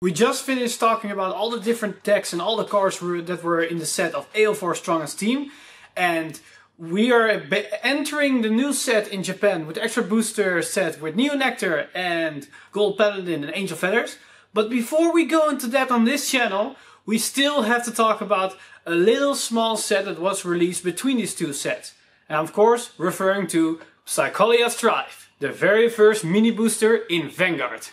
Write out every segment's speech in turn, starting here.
We just finished talking about all the different decks and all the cards that were in the set of AO4 Strongest Team. And we are entering the new set in Japan with the extra booster set with Neo Nectar and Gold Paladin and Angel Feathers. But before we go into that on this channel, we still have to talk about a little small set that was released between these two sets. And of course, referring to PSYqualia Strife, the very first mini booster in Vanguard.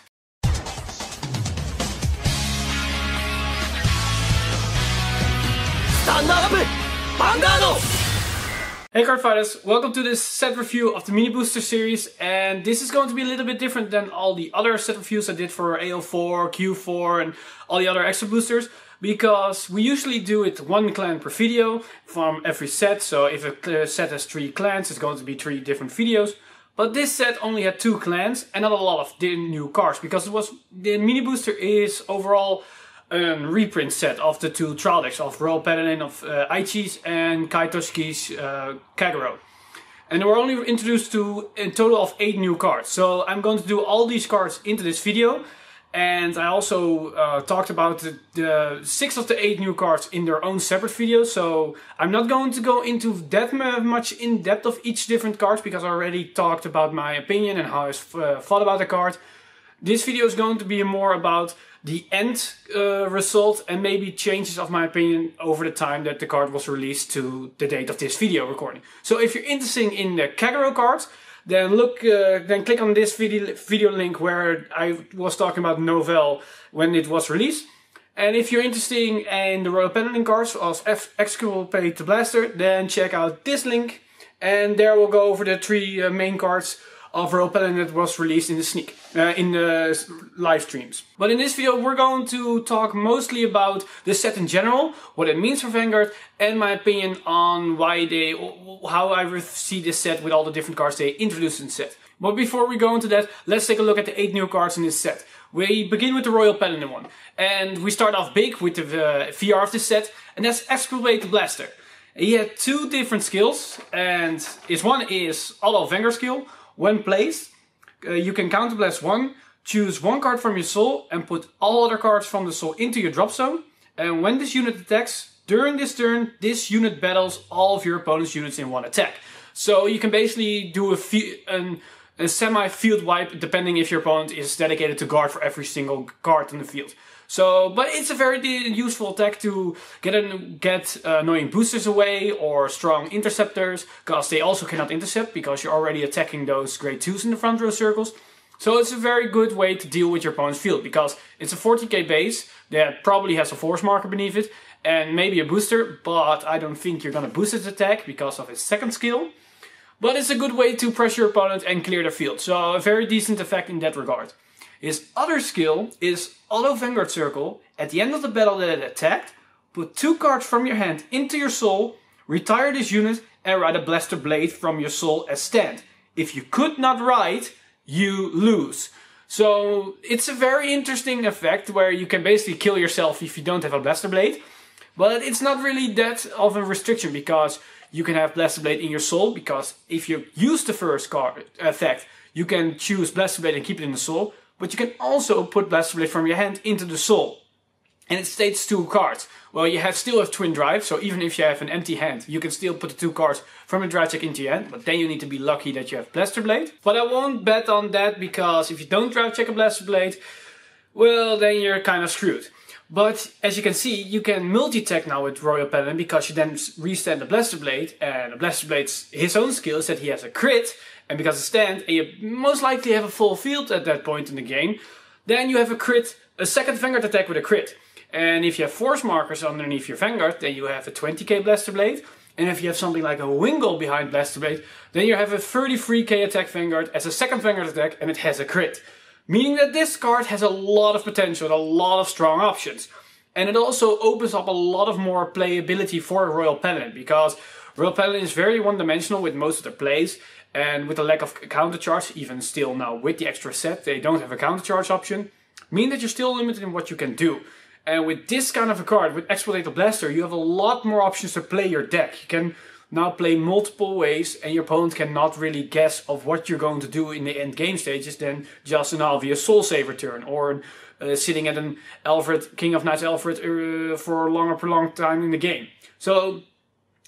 Stand up! Vanguard! Hey card fighters, welcome to this set review of the mini booster series, and this is going to be a little bit different than all the other set reviews I did for AO4, Q4 and all the other extra boosters, because we usually do it one clan per video from every set. So if a set has 3 clans, it's going to be 3 different videos. But this set only had 2 clans and not a lot of new cards, because the mini booster is overall a reprint set of the 2 trial decks of Royal Paladin of Aichi's and Kaitoshi's Kagero. And they were only introduced to a total of 8 new cards. So I'm going to do all these cards into this video. And I also talked about the 6 of the 8 new cards in their own separate videos. So I'm not going to go into that much in depth of each different cards, because I already talked about my opinion and how I thought about the card. This video is going to be more about the end result and maybe changes of my opinion over the time that the card was released to the date of this video recording. So if you're interested in the Kagero cards, then click on this video link where I was talking about Nouvelle when it was released. And if you're interested in the Royal Paladin cards of Exculpate the Blaster, then check out this link, and there we'll go over the 3 main cards of Royal Paladin that was released in the live streams. But in this video we're going to talk mostly about the set in general, what it means for Vanguard, and my opinion on how I see this set with all the different cards they introduced in the set. But before we go into that, let's take a look at the 8 new cards in this set. We begin with the Royal Paladin one, and we start off big with the VR of this set, and that's Exculpate the Blaster. He had 2 different skills, and one is Auto Vanguard skill. When placed, you can counterblast 1, choose 1 card from your soul and put all other cards from the soul into your drop zone. And when this unit attacks, during this turn, this unit battles all of your opponent's units in 1 attack. So you can basically do a semi-field wipe, depending if your opponent is dedicated to guard for every single card in the field. So, but it's a very useful attack to get annoying boosters away or strong interceptors, because they also cannot intercept because you're already attacking those grade 2s in the front row circles. So it's a very good way to deal with your opponent's field, because it's a 40k base that probably has a force marker beneath it and maybe a booster, but I don't think you're gonna boost its attack because of its 2nd skill. But it's a good way to pressure your opponent and clear the field, so a very decent effect in that regard. His other skill is Auto Vanguard Circle. At the end of the battle that it attacked, put 2 cards from your hand into your soul, retire this unit, and ride a Blaster Blade from your soul as stand. If you could not ride, you lose. So it's a very interesting effect where you can basically kill yourself if you don't have a Blaster Blade. But it's not really that of a restriction, because you can have Blaster Blade in your soul, because if you use the first card effect, you can choose Blaster Blade and keep it in the soul. But you can also put Blaster Blade from your hand into the soul. And it states 2 cards. Well, you still have Twin Drive, so even if you have an empty hand, you can still put the 2 cards from your drive check into your hand. But then you need to be lucky that you have Blaster Blade. But I won't bet on that, because if you don't drive check a Blaster Blade, well, then you're kind of screwed. But as you can see, you can multi-attack now with Royal Paladin, because you then restand the Blaster Blade, and the Blaster Blade's his own skill is that he has a crit, and because it's stand, and you most likely have a full field at that point in the game, then you have a 2nd Vanguard attack with a crit. And if you have force markers underneath your Vanguard, then you have a 20k Blaster Blade. And if you have something like a Wingle behind Blaster Blade, then you have a 33k attack Vanguard as a 2nd Vanguard attack, and it has a crit. Meaning that this card has a lot of potential and a lot of strong options. And it also opens up a lot of more playability for Royal Paladin, because Royal Paladin is very one-dimensional with most of their plays, and with the lack of counter charge, even still now with the extra set, they don't have a counter charge option, meaning that you're still limited in what you can do. And with this kind of a card, with Exculpate the Blaster, you have a lot more options to play your deck. You can now play multiple ways, and your opponent cannot really guess of what you're going to do in the end game stages than just an obvious Soul Saver turn, or sitting at an Alfred, King of Knights Alfred for a longer prolonged time in the game. So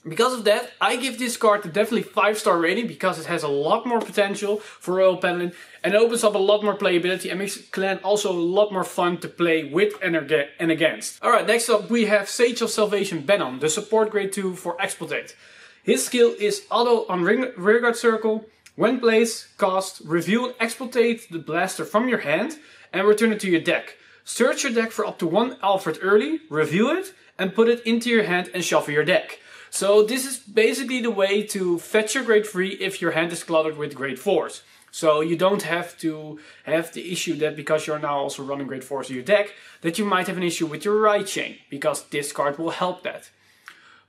because of that, I give this card definitely 5-star rating because it has a lot more potential for Royal Paladin and it opens up a lot more playability and makes Clan also a lot more fun to play with and against. Alright, next up we have Sage of Salvation Benon, the support grade 2 for Exculpate. His skill is auto on rearguard circle. When placed, cast, reveal Exculpate the Blaster from your hand and return it to your deck. Search your deck for up to 1 Alfred early, reveal it and put it into your hand and shuffle your deck. So this is basically the way to fetch your grade 3 if your hand is cluttered with grade 4s. So you don't have to have the issue that because you're now also running grade 4s in your deck, that you might have an issue with your right chain, because this card will help that.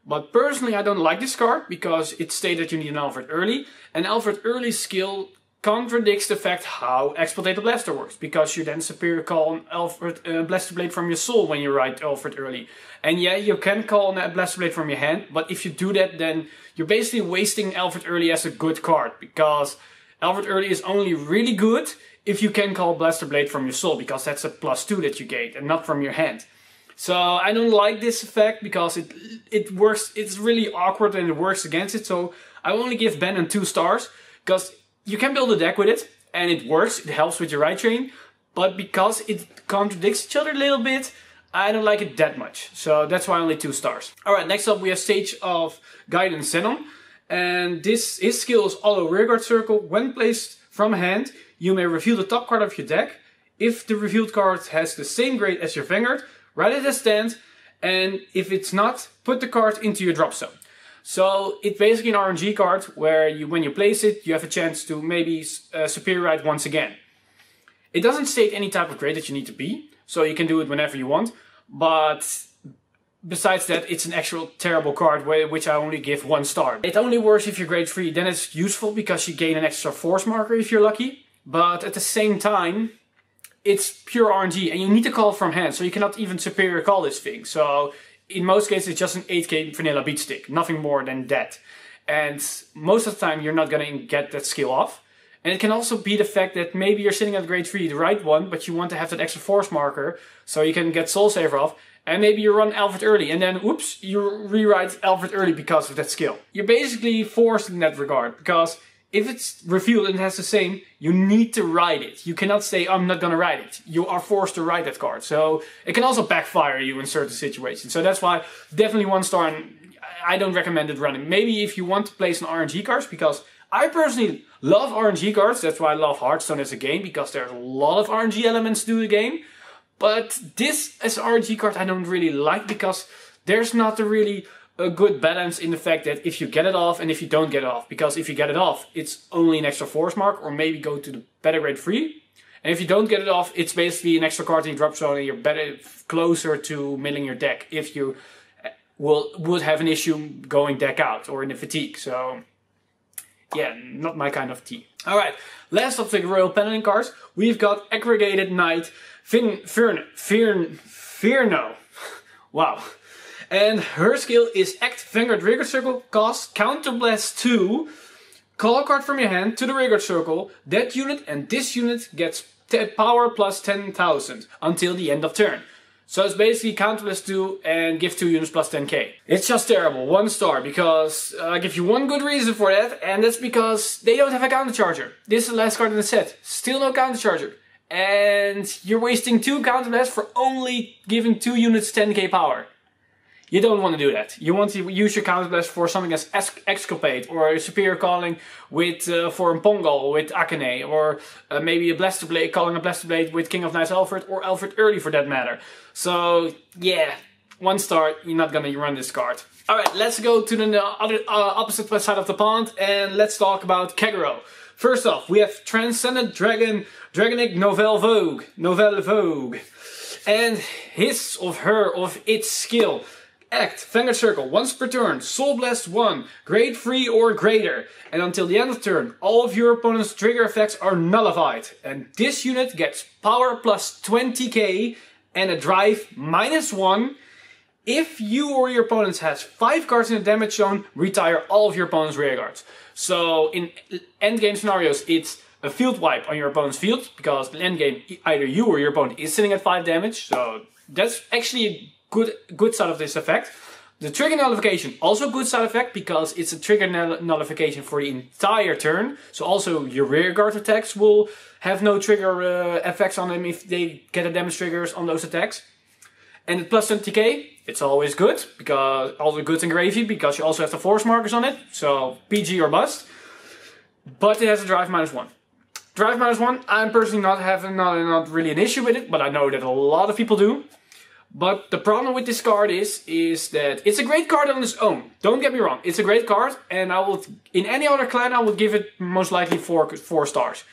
But personally I don't like this card because it states that you need an Alfred early, and Alfred early skill contradicts the fact how Exculpate the Blaster works, because you then superior call an Alfred Blaster Blade from your soul when you write Alfred early. And yeah, you can call a Blaster Blade from your hand, but if you do that, then you're basically wasting Alfred early as a good card, because Alfred early is only really good if you can call Blaster Blade from your soul, because that's a +2 that you gain and not from your hand. So I don't like this effect because it works, it's really awkward and it works against it. So I only give Benon 2 stars because you can build a deck with it and it works, it helps with your right chain, but because it contradicts each other a little bit, I don't like it that much. So that's why only 2 stars. Alright, next up we have Sage of Guidance Zenon. And his skill is auto rearguard circle. When placed from hand, you may reveal the top card of your deck. If the revealed card has the same grade as your Vanguard, write it as stand. And if it's not, put the card into your drop zone. So it's basically an RNG card where when you place it, you have a chance to maybe superior write once again. It doesn't state any type of grade that you need to be, so you can do it whenever you want. But besides that, it's an actual terrible card which I only give 1 star. It only works if you're grade 3, then it's useful because you gain an extra force marker if you're lucky. But at the same time, it's pure RNG and you need to call from hand, so you cannot even superior call this thing. So in most cases it's just an 8k vanilla beat stick, nothing more than that. And most of the time you're not gonna get that skill off. And it can also be the fact that maybe you're sitting at grade 3, the right one, but you want to have that extra force marker so you can get Soul Saver off. And maybe you run Alfred early and then, oops, you rewrite Alfred early because of that skill. You're basically forced in that regard, because if it's revealed and it has the same, you need to write it. You cannot say, I'm not gonna write it. You are forced to write that card. So it can also backfire you in certain situations. So that's why definitely 1 star, and I don't recommend it running. Maybe if you want to play some RNG cards, because I personally love RNG cards. That's why I love Hearthstone as a game, because there's a lot of RNG elements to the game. But this as an RNG card I don't really like, because there's not really a good balance in the fact that if you get it off and if you don't get it off. Because if you get it off, it's only an extra force mark, or maybe go to the better grade 3. And if you don't get it off, it's basically an extra card in your drop zone and you're better closer to milling your deck if you would have an issue going deck out or in the fatigue. So yeah, not my kind of tea. Alright, last of the Royal Paladin cards, we've got Aggregated Knight Fierno. Wow. And her skill is Act Vanguard Rearguard Circle, cast Counterblast 2, call a card from your hand to the Rearguard Circle. That unit and this unit gets power plus 10,000 until the end of turn. So it's basically Counterblast 2 and give 2 units plus 10k. It's just terrible, 1 star, because I give you one good reason for that, and that's because they don't have a counter charger. This is the last card in the set, still no counter charger. And you're wasting 2 Counterblasts for only giving 2 units 10k power. You don't want to do that. You want to use your Counterblast for something as Exculpate, or Superior Calling with for Pongal with Akane, or maybe a Blaster Blade, calling a Blaster Blade with King of Knights Alfred, or Alfred early for that matter. So yeah, 1 star, you're not gonna run this card. Alright, let's go to the other opposite side of the pond and let's talk about Kagero. First off, we have Transcendent Dragon, Dragonic Nouvelle Vogue. And his, of her, of its skill. Act, Vanguard Circle, once per turn, Soul Blast 1, grade 3 or greater. And until the end of turn, all of your opponent's trigger effects are nullified. And this unit gets power plus 20k and a drive -1. If you or your opponent has 5 cards in the damage zone, retire all of your opponent's rear guards. So in endgame scenarios, it's a field wipe on your opponent's field, because in endgame either you or your opponent is sitting at 5 damage, so that's actually a good side of this effect. The trigger nullification, also a good side effect, because it's a trigger nullification for the entire turn, so also your rearguard attacks will have no trigger effects on them if they get a damage triggers on those attacks. And at plus 20k, it's always good, because all the goods in gravy, because you also have the force markers on it, so PG or bust. But it has a drive -1. Drive -1, I'm personally not really an issue with it, but I know that a lot of people do. But the problem with this card is that it's a great card on its own. Don't get me wrong, it's a great card, and I would, in any other clan, I would give it most likely 4 stars.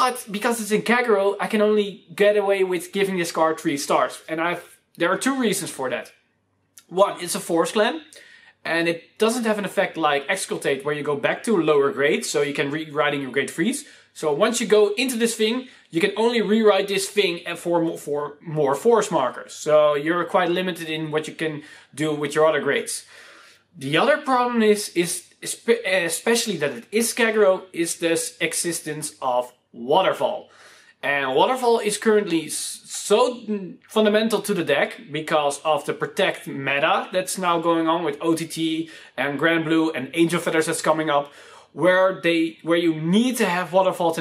But because it's in Kagero, I can only get away with giving this card 3 stars. And there are 2 reasons for that. One, it's a force clan, and it doesn't have an effect like Exculpate, where you go back to a lower grade, so you can rewrite in your grade 3s. So once you go into this thing, you can only rewrite this thing for more force markers. So you're quite limited in what you can do with your other grades. The other problem is especially that it is Kagero, is this existence of Waterfall. And Waterfall is currently so fundamental to the deck because of the Protect meta that's now going on with OTT and Grand Blue and Angel Feathers that's coming up, where you need to have Waterfall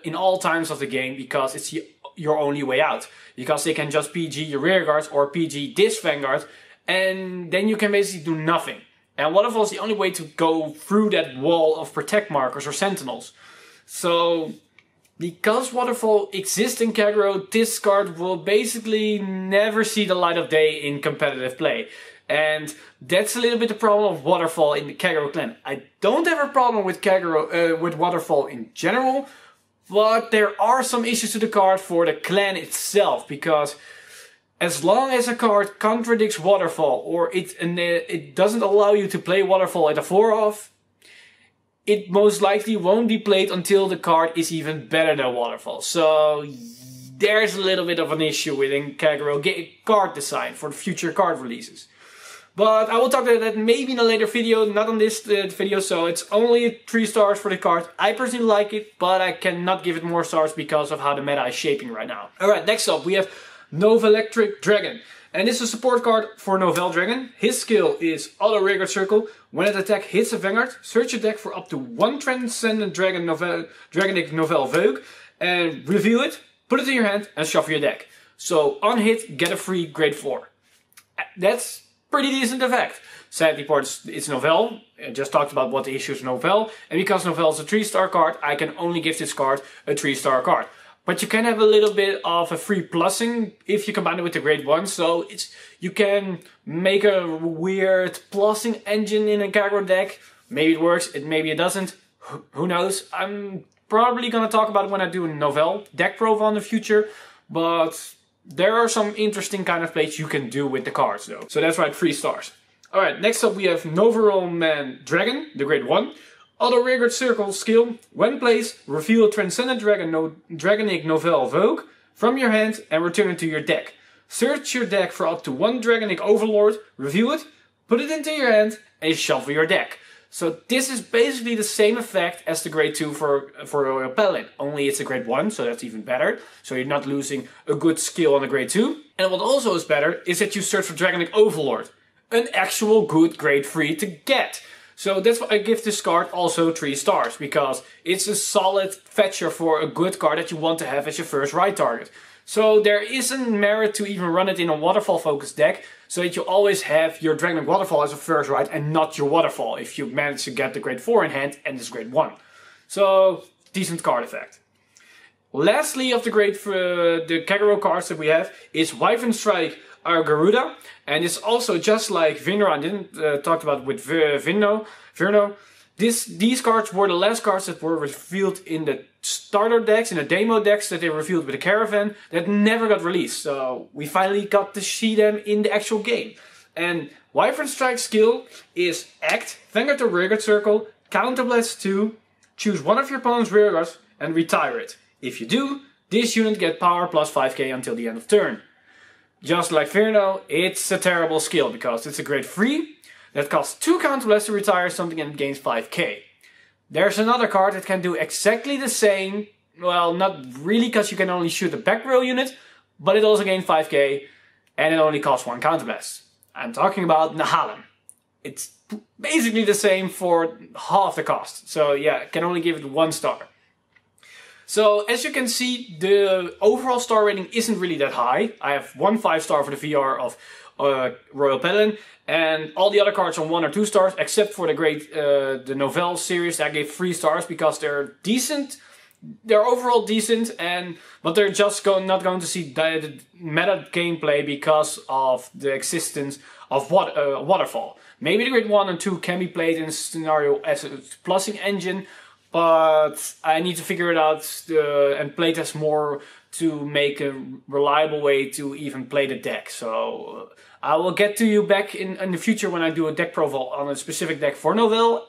in all times of the game, because it's your only way out. Because they can just PG your rearguards or PG this Vanguard, and then you can basically do nothing. And Waterfall is the only way to go through that wall of Protect markers or Sentinels. So, because Waterfall exists in Kagero, this card will basically never see the light of day in competitive play. And that's a little bit the problem of Waterfall in the Kagero clan. I don't have a problem with with Waterfall in general, but there are some issues to the card for the clan itself, because as long as a card contradicts Waterfall, or it doesn't allow you to play Waterfall at a 4-off, it most likely won't be played until the card is even better than Waterfall. So there's a little bit of an issue within Kagero card design for future card releases. But I will talk about that maybe in a later video, not on this video, so it's only 3 stars for the card. I personally like it, but I cannot give it more stars because of how the meta is shaping right now. Alright, next up we have Nouvellecritic Dragon. And this is a support card for Nouvelleroman Dragon. His skill is Auto Rearguard Circle. When an attack hits a Vanguard, search your deck for up to 1 Transcendent Dragon Dragonic Nouvelleroman and reveal it, put it in your hand and shuffle your deck. So on hit, get a free grade 4. That's pretty decent effect. Sadly, it's Nouvelle. I just talked about what the issue is Nouvelle. And because Nouvelle is a 3-star card, I can only give this card a 3-star card. But you can have a little bit of a free plussing if you combine it with the grade 1. So you can make a weird plussing engine in a Kagero deck. Maybe it works, maybe it doesn't. Who knows? I'm probably going to talk about it when I do a Nouvelle deck profile in the future. But there are some interesting kind of plays you can do with the cards though. So that's right, 3 stars. Alright, next up we have Nouvelleroman Dragon, the grade 1. Auto Rearguard Circle skill. When placed, reveal a Transcendent Dragonic Nouvelleroman from your hand and return it to your deck. Search your deck for up to 1 Dragonic Overlord, reveal it, put it into your hand and shuffle your deck. So this is basically the same effect as the grade 2 for Royal Paladin, only it's a grade 1, so that's even better. So you're not losing a good skill on a grade 2. And what also is better is that you search for Dragonic Overlord, an actual good grade 3 to get. So that's why I give this card also 3 stars, because it's a solid fetcher for a good card that you want to have as your first right target. So there isn't merit to even run it in a Waterfall focused deck, so that you always have your Dragonic Waterfall as a first right and not your Waterfall if you manage to get the grade 4 in hand and this grade 1. So, decent card effect. Lastly of the Kagero cards that we have is Wyvern Strike Agaruda, and it's also just like Vinro. I didn't talk about with Vinno. These cards were the last cards that were revealed in the starter decks, in the demo decks that they revealed with the Caravan that never got released. So we finally got to see them in the actual game. And Wyvern Strike skill is Act, Vanguard to Rearguard Circle, Counterblast 2, choose one of your opponent's rearguards and retire it. If you do, this unit gets power plus 5k until the end of turn. Just like Virno, it's a terrible skill because it's a grade 3 that costs 2 counterblasts to retire something and gains 5k. there's another card that can do exactly the same. Well, not really, because you can only shoot a back row unit, but it also gains 5k and it only costs 1 counterblast. I'm talking about Nouvelleroman. It's basically the same for half the cost. So yeah, can only give it 1 star. So as you can see, the overall star rating isn't really that high. I have 1 5-star for the VR of Royal Paladin, and all the other cards are 1 or 2 stars, except for the Nouvelle series. I gave 3 stars because they're decent. They're overall decent, but they're just not going to see the meta gameplay because of the existence of Waterfall. Maybe the Grid 1 and 2 can be played in a scenario as a plussing engine, but I need to figure it out and playtest more to make a reliable way to even play the deck. So I will get to you back in the future when I do a deck profile on a specific deck for Nouvelle.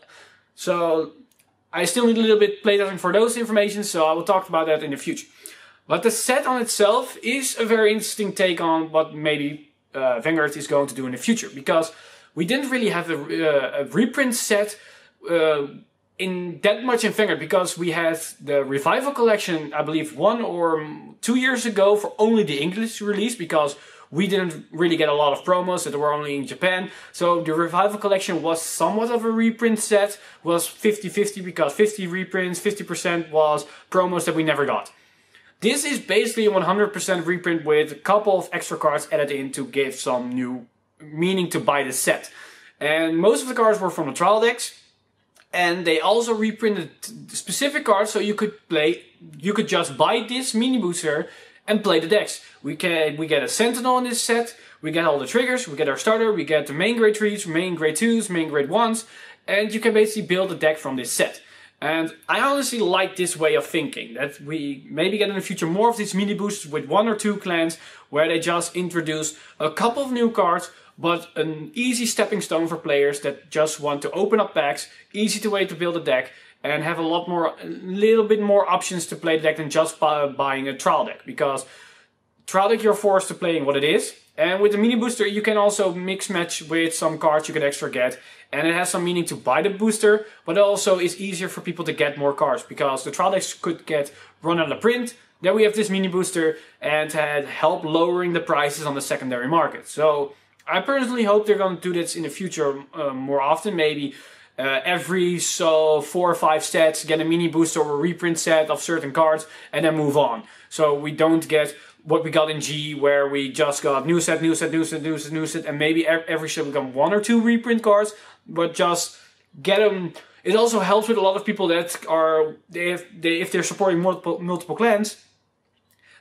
So I still need a little bit playtesting for those information, so I will talk about that in the future. But the set on itself is a very interesting take on what maybe Vanguard is going to do in the future, because we didn't really have a reprint set in that much in Vanguard, because we had the Revival collection, I believe 1 or 2 years ago, for only the English release, because we didn't really get a lot of promos that were only in Japan. So the Revival collection was somewhat of a reprint set, was 50-50, because 50 reprints, 50% was promos that we never got. This is basically a 100% reprint with a couple of extra cards added in to give some new meaning to buy the set. And most of the cards were from the trial decks. And they also reprinted specific cards, so you could just buy this mini booster and play the decks. We get a Sentinel in this set, we get all the triggers, we get our starter, we get the main grade 3s, main grade 2s, main grade 1s, and you can basically build a deck from this set. And I honestly like this way of thinking, that we maybe get in the future more of these mini boosters with 1 or 2 clans, where they just introduce a couple of new cards, but an easy stepping stone for players that just want to open up packs, easy way to build a deck, and have a little bit more options to play the deck than just buying a trial deck. Because trial deck you're forced to playing what it is, and with the mini booster you can also mix match with some cards you can extra get, and it has some meaning to buy the booster, but it also is easier for people to get more cards, because the trial decks could get run out of print. Then we have this mini booster and had help lowering the prices on the secondary market. So I personally hope they're going to do this in the future more often. Maybe every 4 or 5 sets get a mini booster or a reprint set of certain cards and then move on. So we don't get what we got in G, where we just got new set, new set, new set, new set, new set, and maybe every set we got 1 or 2 reprint cards, but just get them. It also helps with a lot of people that are, if they're supporting multiple clans,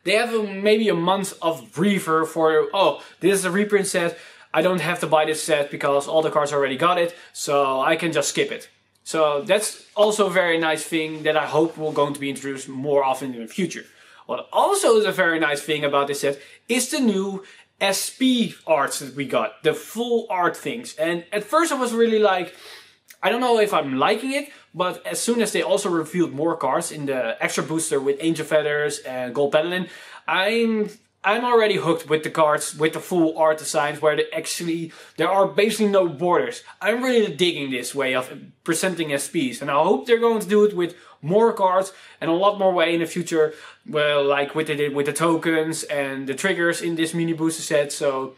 they have maybe a month of breather for, oh, this is a reprint set, I don't have to buy this set because all the cards already got it, so I can just skip it. So that's also a very nice thing that I hope will going to be introduced more often in the future. What also is a very nice thing about this set is the new SP arts that we got, the full art things. And at first I was really like, I don't know if I'm liking it, but as soon as they also revealed more cards in the extra booster with Angel Feathers and Gold Paladin, I'm already hooked with the cards, with the full art designs, where there are basically no borders. I'm really digging this way of presenting SPs, and I hope they're going to do it with more cards and a lot more way in the future, well, like with the tokens and the triggers in this mini booster set. So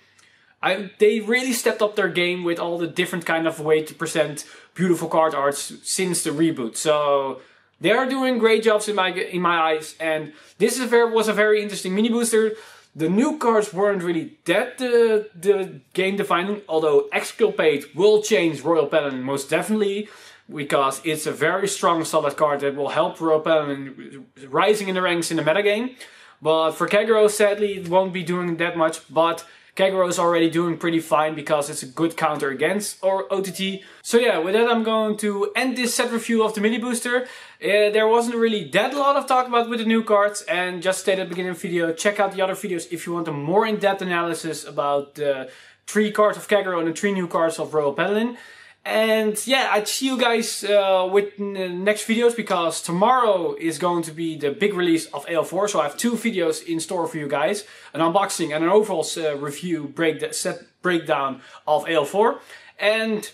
they really stepped up their game with all the different kind of way to present beautiful card arts since the reboot. So they are doing great jobs in my eyes, and this was a very interesting mini booster. The new cards weren't really that the game defining, although Exculpate will change Royal Paladin most definitely, because it's a very strong solid card that will help Royal Paladin rising in the ranks in the metagame. But for Kagero, sadly, it won't be doing that much, but Kagero is already doing pretty fine because it's a good counter against OTT. So yeah, with that I'm going to end this set review of the mini booster. There wasn't really that lot of talk about with the new cards, and just stayed at the beginning of the video, check out the other videos if you want a more in-depth analysis about the 3 cards of Kagero and the 3 new cards of Royal Paladin. And yeah, I'd see you guys with the next videos, because tomorrow is going to be the big release of AL4. So I have 2 videos in store for you guys. An unboxing and an overall review breakdown of AL4. And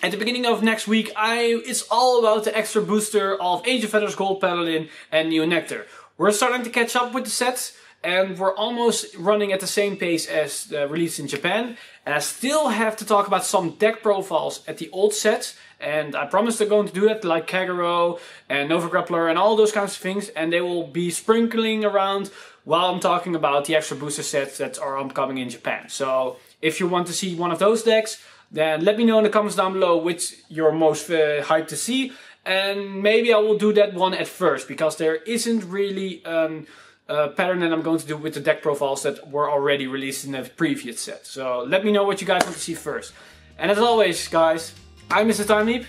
At the beginning of next week, it's all about the extra booster of Age of Feathers, Gold Paladin and Neo Nectar. We're starting to catch up with the sets, and we're almost running at the same pace as the release in Japan. And I still have to talk about some deck profiles at the old sets, and I promise they're going to do that, like Kagero and Nova Grappler and all those kinds of things, and they will be sprinkling around while I'm talking about the extra booster sets that are upcoming in Japan. So if you want to see one of those decks, then let me know in the comments down below which you're most hyped to see, and maybe I will do that one at first, because there isn't really a pattern that I'm going to do with the deck profiles that were already released in the previous set. So let me know what you guys want to see first. And as always, guys, I'm Mr. Time Leap,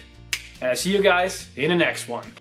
and I see you guys in the next one.